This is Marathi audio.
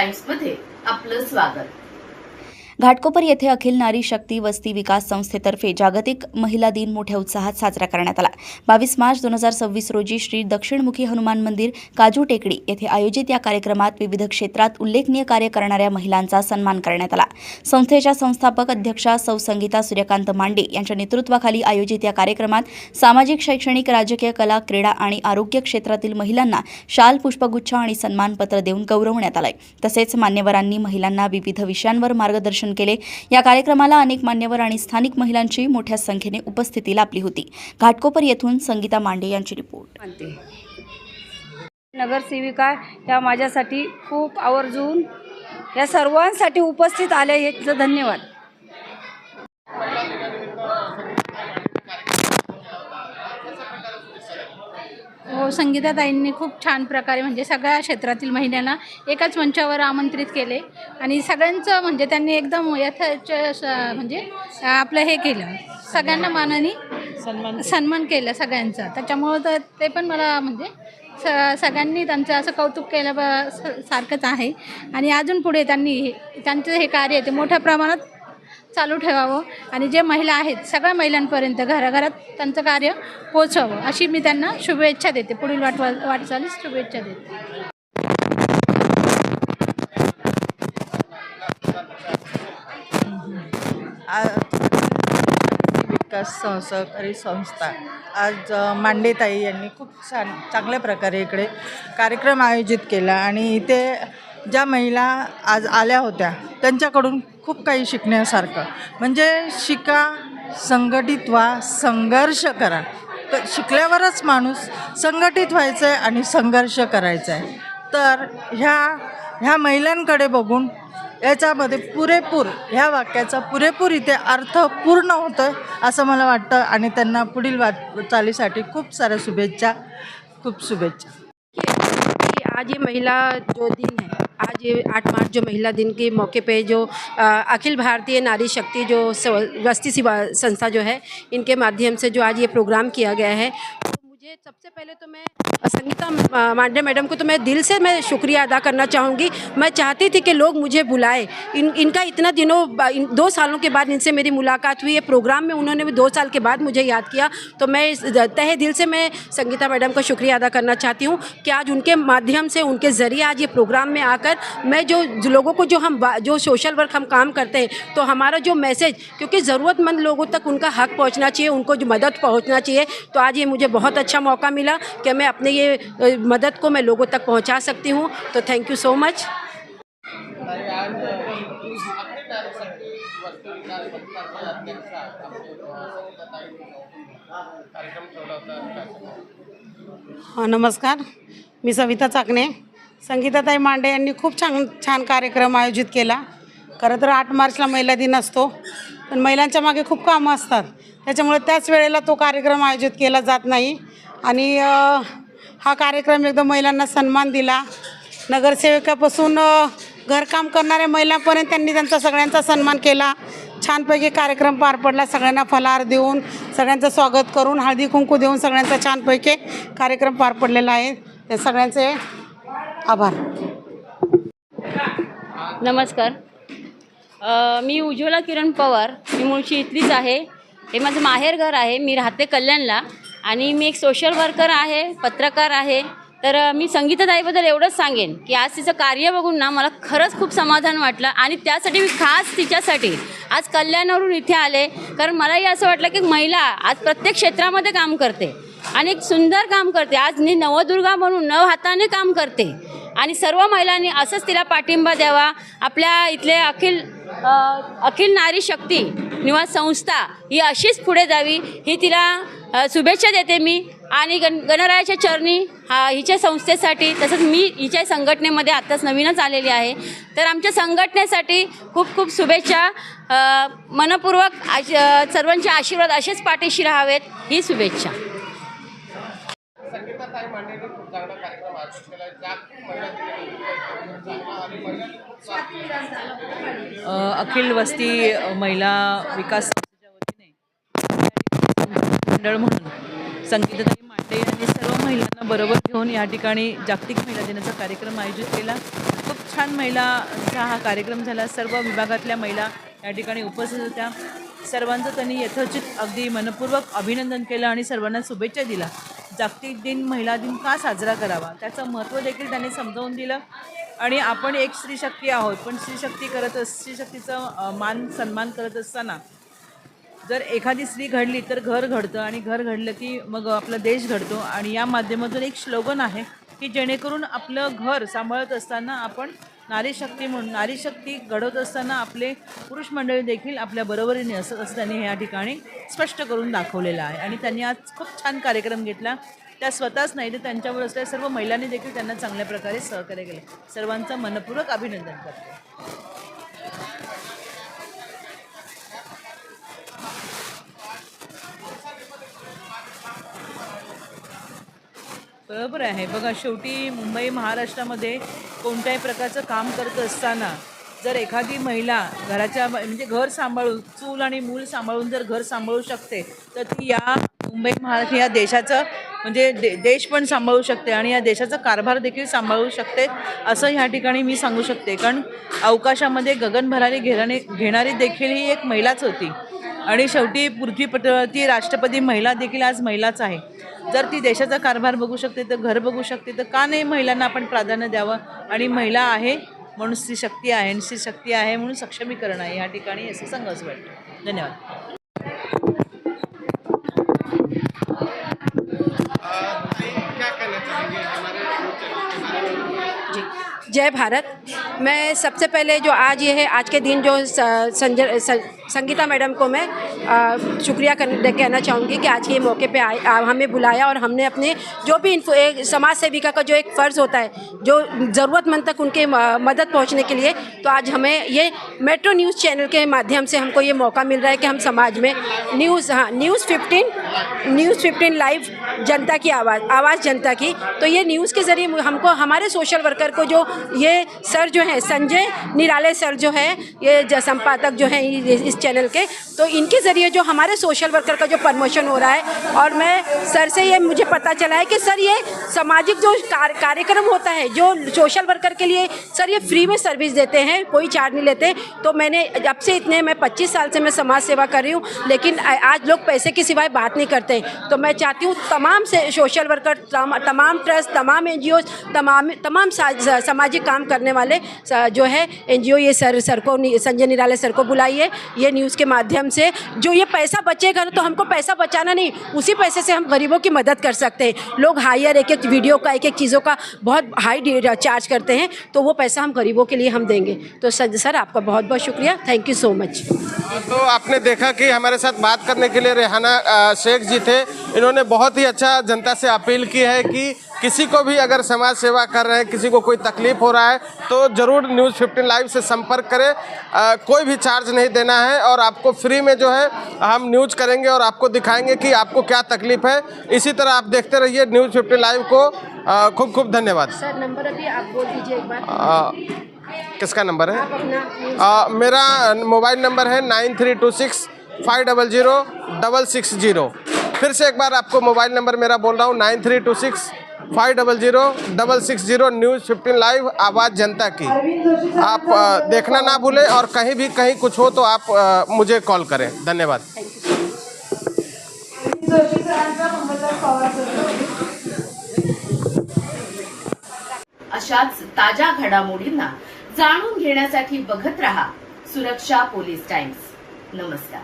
टाइम्समध्ये आपलं स्वागत। घाटकोपर येथे अखिल नारी शक्ती वस्ती विकास संस्थेतर्फे जागतिक महिला दिन मोठ्या उत्साहात साजरा करण्यात आला। 22 मार्च 2026 रोजी श्री दक्षिणमुखी हनुमान मंदिर काजू टेकडी येथे आयोजित या कार्यक्रमात विविध क्षेत्रात उल्लेखनीय कार्य करणाऱ्या महिलांचा सन्मान करण्यात आला। संस्थेच्या संस्थापक अध्यक्षा सौ संगीता सूर्यकांत मांडे यांच्या नेतृत्वाखाली आयोजित या कार्यक्रमात सामाजिक, शैक्षणिक, राजकीय, कला, क्रीडा आणि आरोग्य क्षेत्रातील महिलांना शाल, पुष्पगुच्छ आणि सन्मानपत्र देऊन गौरवण्यात आले। तसेच मान्यवरांनी महिलांना विविध विषयांवर मार्गदर्शन केले। या कार्यक्रमाला अनेक मान्यवर आणि स्थानिक महिलांची मोठ्या संख्येने उपस्थिती लाभली होती। घाटकोपर येथून संगीता मांडे यांची रिपोर्ट। नगरसेविका या माझ्यासाठी खूप आवर्जून या सर्वांसाठी उपस्थित आले, याचं धन्यवाद। हो, संगीताताईंनी खूप छान प्रकारे म्हणजे सगळ्या क्षेत्रातील महिलांना एकाच मंचावर आमंत्रित केले आणि सगळ्यांचं म्हणजे त्यांनी एकदम म्हणजे आपलं हे केलं, सगळ्यांना मानाने सन्मान केलं सगळ्यांचा। त्याच्यामुळं तर ते पण मला म्हणजे सगळ्यांनी त्यांचं असं कौतुक केलं सारखंच आहे आणि अजून पुढे त्यांनी त्यांचं हे कार्य ते मोठ्या प्रमाणात चालू ठेवावं आणि जे महिला आहेत सगळ्या महिलांपर्यंत घराघरात त्यांचं कार्य पोहोचावं अशी मी त्यांना शुभेच्छा देते। पुढील वाटचालीस शुभेच्छा देते। विकास सहकारी संस्था आज मांडेताई यांनी खूप चांगल्या प्रकारे इकडे कार्यक्रम आयोजित केला आणि इथे ज्या महिला आज आल्या होत्या त्यांच्याकडून खूप काही शिकण्यासारखं, म्हणजे शिका, संघटित व्हा, संघर्ष करा। तर शिकल्यावरच माणूस संघटित व्हायचं आहे आणि संघर्ष करायचा आहे। तर ह्या महिलांकडे बघून याच्यामध्ये पुरेपूर ह्या वाक्याचा पुरेपूर इथे अर्थ पूर्ण होतं असं मला वाटतं आणि त्यांना पुढील वाटचालीसाठी खूप साऱ्या शुभेच्छा, खूप शुभेच्छा। आज ये महिला जो दिन है, आज ये 8 मार्च जो महिला दिन के मौके पे जो अखिल भारतीय नारी शक्ति जो वस्ती संस्था जो है, इनके माध्यम से जो आज ये प्रोग्राम किया गया है, तो मुझे सबसे पहले तो मैं संगीता मांडे मैडम को तो मैं दिल से मैं शुक्रिया अदा करना चाहूँगी। मैं चाहती थी कि लोग मुझे बुलाए, इनका इतना दिनों 2 सालों के बाद इनसे मेरी मुलाकात हुई है प्रोग्राम में, उन्होंने भी 2 साल के बाद मुझे याद किया। तो मैं तहे दिल से मैं संगीता मैडम का शुक्रिया अदा करना चाहती हूँ कि आज उनके माध्यम से, उनके ज़रिए आज ये प्रोग्राम में आकर मैं जो लोगों को जो सोशल वर्क हम काम करते हैं, तो हमारा जो मैसेज, क्योंकि ज़रूरतमंद लोगों तक उनका हक पहुँचना चाहिए, उनको जो मदद पहुँचना चाहिए। तो आज ये मुझे बहुत अच्छा मौका मिला कि मैं अपने ये मदद को मैं लोगों तक पहुंचा सकती हूं। तो थैंक यू सो मच। हाँ, नमस्कार, मी सविता चाकणे। संगीताताई मांडे यांनी खूप छान कार्यक्रम आयोजित केला। खरं तर 8 मार्चला महिला दिन असतो, पण महिलांच्या मागे खूप कामं असतात, त्याच्यामुळे त्याच वेळेला तो कार्यक्रम आयोजित केला जात नाही आणि हा कार्यक्रम एकदम महिलांना सन्मान दिला। नगरसेवकापासून घरकाम करणाऱ्या महिलांपर्यंत त्यांनी त्यांचा सगळ्यांचा सन्मान केला। छानपैकी कार्यक्रम पार पडला, सगळ्यांना फलाहार देऊन, सगळ्यांचं स्वागत करून, हळदी कुंकू देऊन सगळ्यांचा छानपैकी कार्यक्रम पार पडलेला आहे। ते सगळ्यांचे आभार। नमस्कार, मी उज्ज्वला किरण पवार, मी मूळची इथलीच आहे। हे माझं माहेरघर आहे, मी राहते कल्याणला आणि मी एक सोशल वर्कर आहे, पत्रकार आहे। तर मी संगीताताईबद्दल एवढंच सांगेन की आज तिचं कार्य बघून ना मला खरंच खूप समाधान वाटलं आणि त्यासाठी मी खास तिच्यासाठी आज कल्याणावरून इथे आले, कारण मलाही असं वाटलं की महिला आज प्रत्येक क्षेत्रामध्ये काम करते आणि एक सुंदर काम करते। आज नवदुर्गा म्हणून नव हाताने काम करते आणि सर्व महिलांनी असंच तिला पाठिंबा द्यावा। आपल्या इथले अखिल नारी शक्ती निवास संस्था ही अशीच पुढे जावी, ही तिला शुभेच्छा देते मी आणि गणरायाच्या चरणी हिच्या संस्थेसाठी, तसंच मी हिच्या संघटनेमध्ये आत्ताच नवीनच आलेली आहे, तर आमच्या संघटनेसाठी खूप खूप शुभेच्छा। मनपूर्वक सर्वांचे आशीर्वाद असेच पाठीशी राहावेत, ही शुभेच्छा। अखिल वस्ती महिला विकास संस्थेच्या वतीने मंडळ म्हणून संगीताताई मांडे यांनी सर्व महिलांना बरोबर घेऊन या ठिकाणी जागतिक महिला दिनाचा कार्यक्रम आयोजित केला. खूप छान महिलांचा हा कार्यक्रम झाला. सर्व विभागातल्या महिला या ठिकाणी उपस्थित होत्या. सर्वांचं त्यांनी यथोचित अगदी मनपूर्वक अभिनंदन केलं आणि सर्वांना शुभेच्छा दिला. जागतिक दिन महिला दिन का साजरा करावा त्याचं महत्त्व देखील त्यांनी समजावून दिलं. आणि आपण एक स्त्रीशक्ती आहोत, पण स्त्रीशक्तीचं मान सन्मान करत असताना जर एखादी स्त्री घडली तर घर घडतं आणि घर घडलं की मग आपला देश घडतो. आणि या माध्यमातून एक स्लोगन आहे की जेणेकरून आपलं घर सांभाळत असताना आपण नारीशक्ती म्हणून नारीशक्ती घडवत असताना आपले पुरुष मंडळी देखील आपल्या बरोबरीने असं त्यांनी या ठिकाणी स्पष्ट करून दाखवलेलं आहे. आणि त्यांनी आज खूप छान कार्यक्रम घेतला. त्या स्वतःच नाही तर त्यांच्यावर असलेल्या सर्व महिलांनी देखील त्यांना चांगल्या प्रकारे सहकार्य केले. सर्वांचं मनपूर्वक अभिनंदन करते. बरोबर आहे. बघा, शेवटी मुंबई महाराष्ट्रामध्ये कोणत्याही प्रकारचं काम करत असताना जर एखादी महिला घराच्या म्हणजे घर सांभाळून चूल आणि मूल सांभाळून जर घर सांभाळू शकते तर ती या मुंबई महाराष्ट्र या देशाचं म्हणजे देश पण सांभाळू शकते आणि या देशाचा कारभार देखील सांभाळू शकते असं ह्या ठिकाणी मी सांगू शकते. कारण अवकाशामध्ये गगनभरारी घेणारी देखील ही एक महिलाच होती. आणि शेवटी पृथ्वीपटलावरती राष्ट्रपती महिला देखील आज महिलाच आहे. जर ती देशाचा कारभार बघू शकते तर घर बघू शकते तर का नाही महिलांना आपण प्राधान्य द्यावं. आणि महिला आहे म्हणून स्त्री शक्ती आहे आणि स्त्री शक्ती आहे म्हणून सक्षमीकरण आहे या ठिकाणी असं सांगावंसं वाटतं. धन्यवाद. जय भारत। मैं सबसे पहले जो आज ये है आज के दिन जो संगीता मैडम को मैं शुक्रिया कहना चाहूँगी कि आज के मौके पे हमें बुलाया और हमने अपने जो भी एक समाज सेविका का जो एक फ़र्ज़ होता है जो ज़रूरतमंद तक उनके मदद पहुँचने के लिए, तो आज हमें ये मेट्रो न्यूज़ चैनल के माध्यम से हमको ये मौका मिल रहा है कि हम समाज में न्यूज़ 15 लाइव जनता की आवाज़ जनता की, तो ये न्यूज़ के ज़रिए हमको हमारे सोशल वर्कर को जो ये सर जो है संजय निराले सर जो है ये संपादक जो है इस चैनल के, तो इनके ज़रिए जो हमारे सोशल वर्कर का जो प्रमोशन हो रहा है और मैं सर से ये मुझे पता चला है कि सर ये सामाजिक जो कार्यक्रम होता है जो सोशल वर्कर के लिए सर ये फ्री में सर्विस देते हैं, कोई चार्ज नहीं लेते। तो मैंने जब से मैं 25 साल से मैं समाज सेवा कर रही हूँ, लेकिन आज लोग पैसे के सिवाय बात नहीं करते। तो मैं चाहती हूँ तमाम से सोशल वर्कर, तमाम ट्रस्ट, तमाम NGO, तमाम सामाजिक काम करने वाले जो है NGO ये सर को संजय निराले सर को बुलाइए। ये न्यूज़ के माध्यम से जो ये पैसा बचेगा तो हमको पैसा बचाना नहीं, उसी पैसे से हम गरीबों की मदद कर सकते हैं। लोग हायर एक वीडियो का एक चीज़ों का बहुत हाई चार्ज करते हैं, तो वो पैसा हम गरीबों के लिए हम देंगे। तो सर आपका बहुत बहुत शुक्रिया, थैंक यू सो मच। तो आपने देखा कि हमारे साथ बात करने के लिए रेहाना शेख जी थे। इन्होंने बहुत ही अच्छा जनता से अपील की है कि किसी को भी अगर समाज सेवा कर रहे हैं, किसी को कोई तकलीफ हो रहा है तो ज़रूर न्यूज़ 15 लाइव से संपर्क करें। कोई भी चार्ज नहीं देना है और आपको फ्री में जो है हम न्यूज़ करेंगे और आपको दिखाएंगे कि आपको क्या तकलीफ है। इसी तरह आप देखते रहिए न्यूज़ 15 लाइव को। खूब खूब धन्यवाद। सर नंबर अभी आप बोल दीजिए एक बार। किसका नंबर है? मेरा मोबाइल नंबर है 9326 500 660। फिर से एक बार आपको मोबाइल नंबर मेरा बोल रहा हूँ 9326 500 660। न्यूज़ 15 लाइव, आवाज़ जनता की। आप देखना ना भूलें और कहीं कुछ हो तो आप मुझे कॉल करें। धन्यवाद। अशाच ताज्या घडामोडींना जाणून घेण्यासाठी बघत रहा सुरक्षा पोलीस टाइम्स। नमस्कार।